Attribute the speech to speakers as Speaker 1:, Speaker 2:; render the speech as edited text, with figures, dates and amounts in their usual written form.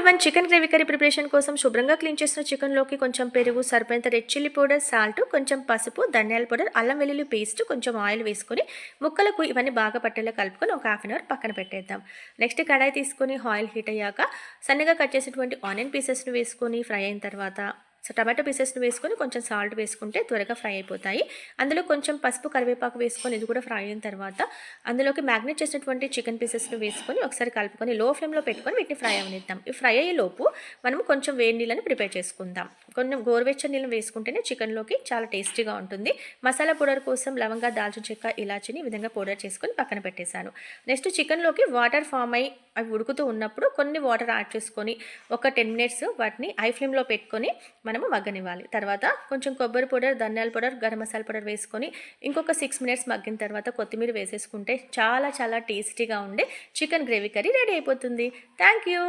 Speaker 1: Everyone, chicken gravy curry preparation కోసం శుభ్రంగా clean చేసిన చికెన్లోకి కొంచెం పెరుగు, సరిపోయినంత రెడ్ చిల్లీ పౌడర్, సాల్ట్, కొంచెం పసుపు, ధనియాల పౌడర్, అల్లం వెల్లుల్లి పేస్ట్, కొంచెం ఆయిల్ వేసుకొని ముక్కలకు ఇవన్నీ బాగా పట్టేలా కలుపుకొని ఒక హాఫ్ అన్ అవర్ పక్కన పెట్టేద్దాం. నెక్స్ట్ కడాయి తీసుకొని ఆయిల్ హీట్ అయ్యాక సన్నగా కట్ చేసినటువంటి ఆనియన్ పీసెస్ని వేసుకొని ఫ్రై అయిన తర్వాత టమాటో పీసెస్ని వేసుకొని కొంచెం సాల్ట్ వేసుకుంటే త్వరగా ఫ్రై అయిపోతాయి. అందులో కొంచెం పసుపు, కరివేపాకు వేసుకొని ఇది కూడా ఫ్రై అయిన తర్వాత అందులోకి మ్యాగ్నేట్ చేసినటువంటి చికెన్ పీసెస్ని వేసుకొని ఒకసారి కలుపుకొని లో ఫ్లేమ్లో పెట్టుకొని వీటిని ఫ్రై అవనిద్దాం. ఈ ఫ్రై అయ్యేలోపు మనము కొంచెం వేడి నీళ్ళని ప్రిపేర్ చేసుకుందాం. కొంచెం గోరువెచ్చని నీళ్ళని వేసుకుంటేనే చికెన్లోకి చాలా టేస్టీగా ఉంటుంది. మసాలా పౌడర్ కోసం లవంగా, దాల్చిన చెక్క, ఇలాచిని ఈ విధంగా పౌడర్ చేసుకొని పక్కన పెట్టేశాను. నెక్స్ట్ చికెన్లోకి వాటర్ ఫామ్ అయ్యి అవి ఉడుకుతూ ఉన్నప్పుడు కొన్ని వాటర్ యాడ్ చేసుకొని ఒక 10 మినిట్స్ వాటిని హై ఫ్లేమ్లో పెట్టుకొని మనము మగ్గనివ్వాలి. తర్వాత కొంచెం కొబ్బరి పౌడర్, ధనియాల పౌడర్, గరం మసాలా పౌడర్ వేసుకొని ఇంకొక 6 మినిట్స్ మగ్గిన తర్వాత కొత్తిమీర వేసేసుకుంటే చాలా చాలా టేస్టీగా ఉండే చికెన్ గ్రేవీ కర్రీ రెడీ అయిపోతుంది. Thank you.